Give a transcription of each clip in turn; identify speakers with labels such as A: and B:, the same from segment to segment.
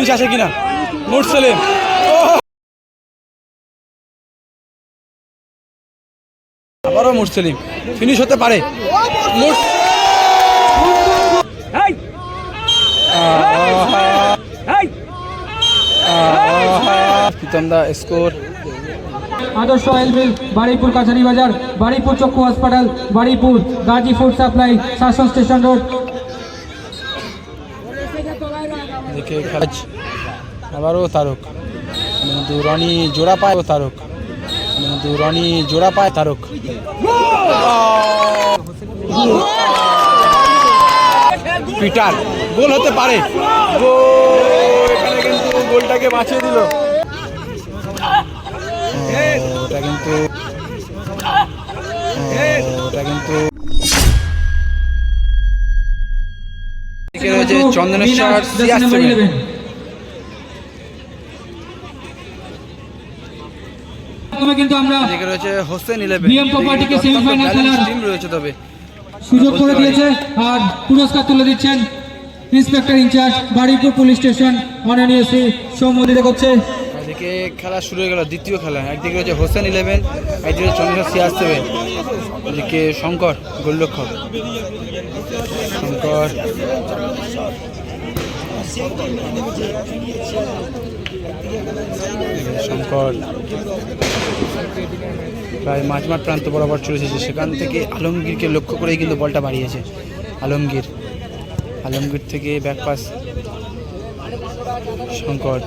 A: Finish আসে কিনা। মুরসালিম আবারও মুরসালিম ফিনিশ হতে পারে। প্রীতম দা স্কোর।
B: আদর্শ অয়েল মিল, বারুইপুর কাছারি বাজার, বারুইপুর চক্ষু হাসপাতাল, বারুইপুর গাজী ফুড সাপ্লাই, শাসন স্টেশন রোড।
A: দেখে খেলাচ আবারও তারক, কিন্তু রনি জোড়া পায় তারক, কিন্তু রনি জোড়া পায় তারক। পিটার গোল হতে পারে, এখানে কিন্তু গোলটাকে বাঁচিয়ে দিল। ওটা কিন্তু রয়েছে চন্দনেশ্বর
B: কিন্তু আমরা
A: রয়েছে হোসেন 11
B: বিএম প্রপার্টিকে সেমিফাইনাল খেলার
A: টিম রয়েছে, তবে
B: সুযোগ করে দিয়েছে। আর পুরস্কার তুলে দিচ্ছেন inspector in charge Baruipur police station মাননীয় শ্রী সৌম্যদিতে করছে।
A: এদিকে খেলা শুরু হয়ে গেল, দ্বিতীয় খেলা। একদিকে রয়েছে হোসেন 11, একদিকে চন্দ্রশেখর CR7, এদিকে শঙ্কর গোলরক্ষক। শঙ্কর প্রায় মাঝমাঠ প্রান্ত বরাবর চলে এসেছে, সেখান থেকে আলমগীরকে লক্ষ্য করেই কিন্তু বলটা বাড়িয়েছে। আলমগীর থেকে ব্যাকপাস শঙ্কর,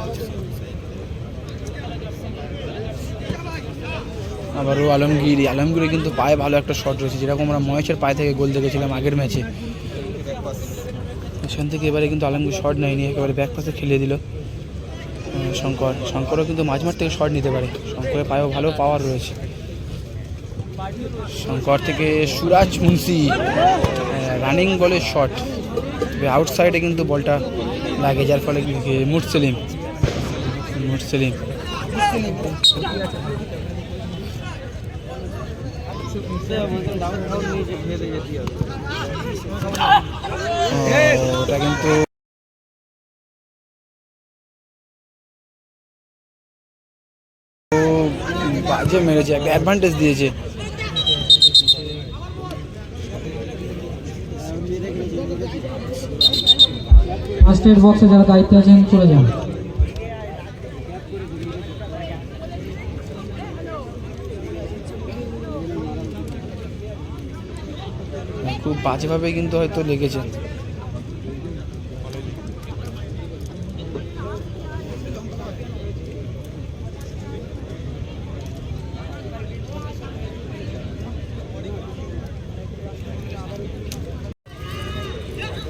A: আবারও আলমগীরে কিন্তু পায়ে ভালো একটা শট রয়েছে, যেরকম আমরা মহেশের পায়ে থেকে গোল দেখেছিলাম আগের ম্যাচে। এখান থেকে এবারে কিন্তু আলমগীর শট নেয়নি, একেবারে ব্যাকপাসে খেলিয়ে দিল শঙ্করও কিন্তু মাঝমাঠ থেকে শট নিতে পারে, শঙ্করের পায়েও ভালো পাওয়ার রয়েছে। শঙ্কর থেকে সুরাজ মুন্সি রানিং বলে শট, আউটসাইডে কিন্তু বলটা লাগে, যার ফলে মুরসালিম ওটা কিন্তু বাজে মেরেছে, একটা অ্যাডভান্টেজ দিয়েছে।
B: ফার্স্ট বক্সে যারা দায়িত্বে আছেন চলে যান।
A: খুব বাজেভাবে কিন্তু হয়তো লেগেছে।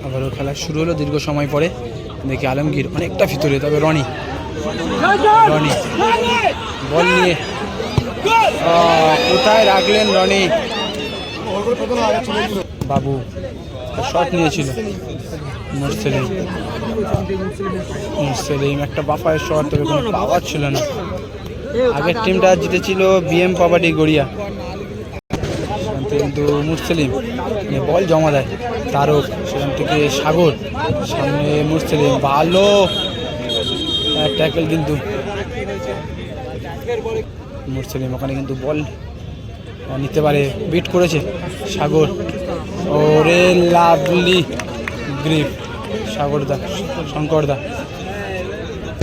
A: আবারও খেলা শুরু হলো দীর্ঘ সময় পরে। দেখি আলমগীর অনেকটা ভিতরে, তবে রনি বল নিয়ে কোথায় রাখলেন রনি, বাবু শট নিয়েছিল। মুরসালিম একটা বাপায়ের শট, তবে কোনো পাওয়ার ছিল না। আগের টিমটা জিতেছিল বিএম প্রপার্টি গড়িয়া, কিন্তু মুরসালিম বল জমা দেয় তারক, সেখান থেকে সাগর, সামনে মুরসালিম ভালো ট্যাকেল, কিন্তু মুরসালিম ওখানে কিন্তু বল নিতে পারে, বিট করেছে সাগর। ওরে লাভলি গ্রিপ শঙ্করদা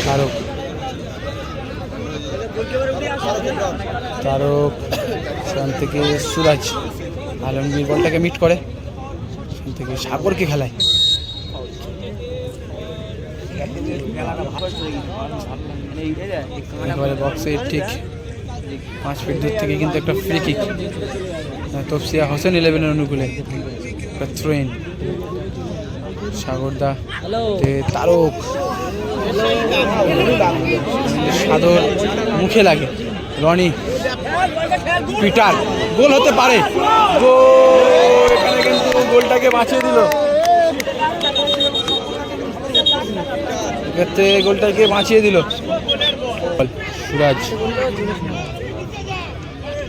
A: তারক সেখান থেকে সুরাজ, আলমগীর বলটাকে মিট করে, সেখান থেকে সাগরকে খেলায়। একেবারে বক্সের ঠিক 5 ফিট দূর থেকে কিন্তু একটা ফ্রি কিক, তফসিয়া হোসেন 11 অনুকূলে থ্রোইন। সাগরদা তারক, সাদর মুখে লাগে, রনি পিটার গোল হতে পারে, এখানে কিন্তু গোলটাকে বাঁচিয়ে দিল, গোলটাকে বাঁচিয়ে দিল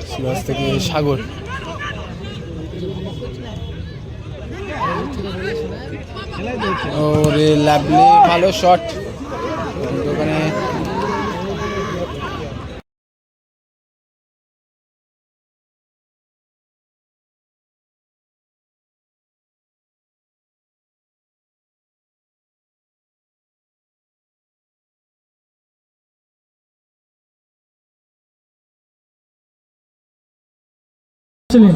A: সুরাজ থেকে সাগর। ওরে লাভলি ভালো শট,
B: চলেন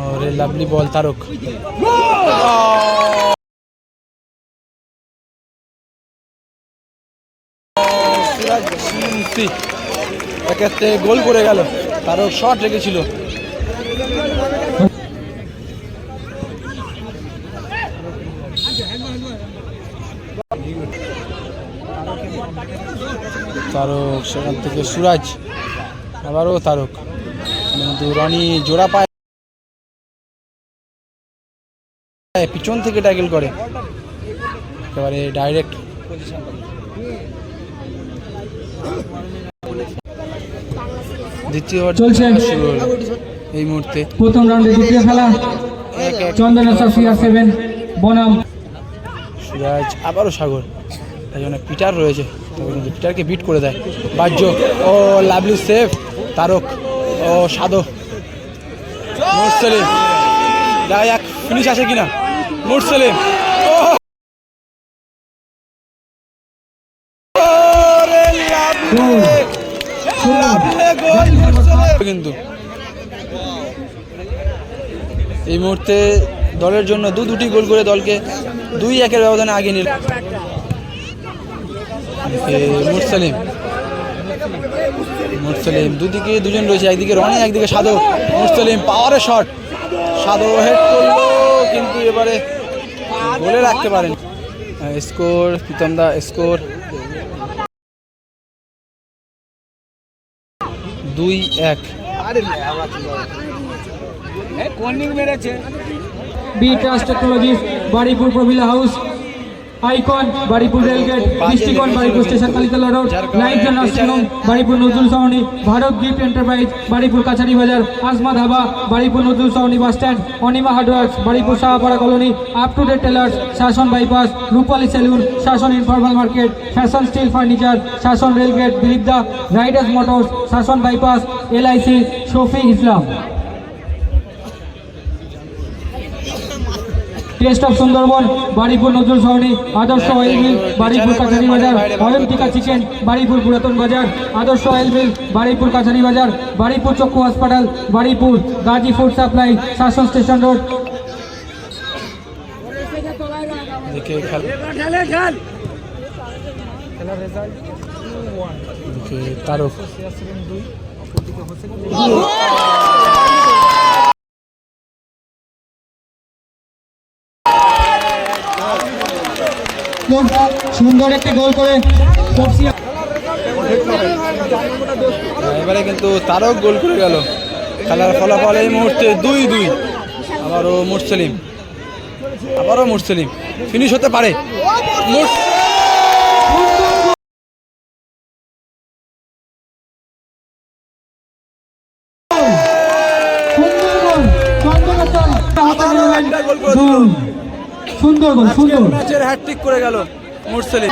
A: और ये लवली बॉल तारुक এক্ষেত্রে গোল করে গেল, তারক শট রেখেছিল। তারক সেখান থেকে সুরাজ, আবারও তারক, কিন্তু রনি জোড়া পায়, পিছন থেকে ট্যাকেল করে একেবারে ডাইরেক্ট। দ্বিতীয়
B: চলছে
A: শুরু হলো এই মুহূর্তে।
B: প্রথম রাউন্ডে দ্বিতীয় খেলা চন্দনা সাফিয়া 7 বনাম
A: সুরাজ, আবারও সাগর, তাই জন্য পিটার রয়েছে, পিটারকে বিট করে দেয় বাহ্য। ও লাভলি সেফ, তারক ও সাদো, মুরসলিম, গায়ে এক ফিনিশ আছে কিনা, মুরসলিম কিন্তু এই মুহূর্তে দলের জন্য দুটি গোল করে দলকে 2-1 ব্যবধানে আগে নিল মুরসলিম। দুদিকে দুজন রয়েছে, একদিকে রনি, একদিকে সাদো। মুরসলিম পাওয়ারের শট, সাদো হেড করলো, কিন্তু এবারে গোলে রাখতে পারেন। স্কোর প্রীতম দা, score 2-1।
B: B trust technologies Baruipur Pramila house, icon Baruipur rail gate, Drishtikon Baruipur station Kalitala road, life John nursing home Baruipur Nazrul সাউনি, ভারত গিফট এন্টারপ্রাইজ বাড়িপুর কাছারি বাজার, আজমা ধাবা বাড়িপুর নজরুল সাউনি bus stand, Anima hardworks Baruipur Shahpara colony, up to date tailors Shasan bypass, Rupali saloon Shasan informal market, fashion steel furniture Shasan rail gate বিলিগদা, riders motors Shasan bypass, LIC Shafi Islam. Taste of Sundarban Baruipur Nazrul সাউনি, Adarsh oil মিল বাড়িপুর কাছারি বাজার, অলিম্পিকা chicken Baripur পুরাতন বাজার, আদর্শ oil মিল বাড়িপুর কাছারি বাজার, বাড়িপুর চক্ষু হাসপাতাল বাড়িপুর, গাজী ফুড সাপ্লাই শাসন স্টেশন রোড।
A: তারক
B: সুন্দর একটি গোল করে
A: এবারে কিন্তু তারক গোল করে গেল। খেলার ফলাফল এই মুহূর্তে 2-2। আবারও মুরসলিম ফিনিশ হতে পারে।
B: সুন্দর গোল, সুন্দর
A: ম্যাচের হ্যাটট্রিক করে গেল মুরসলিম।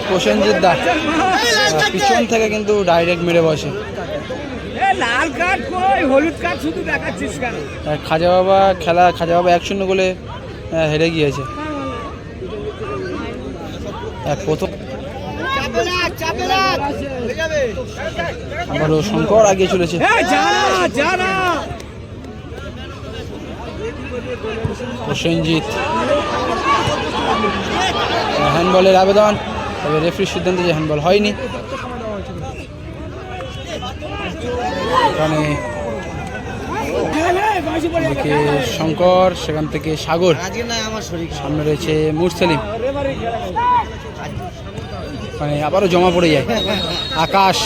A: প্রসেনজিৎ দা পিছন থেকে কিন্তু ডাইরেক্ট মেরে বসে।
C: লাল কার্ড কই, হলুদ কার্ড শুধু দেখাচ্ছিস কেন?
A: খাজা বাবা 1-0 গোলে হেরে গিয়েছে। প্রথম আবারও শঙ্কর আগে চলেছে। প্রসেনজিৎ, হ্যান্ডবলের আবেদন, তবে রেফারির সিদ্ধান্ত যে হ্যান্ডবল হয়নি। এখানে দেখে শঙ্কর, সেখান থেকে সাগর, সামনে রয়েছে মুরসলিম। আবারও জমা পড়ে যায় আকাশ।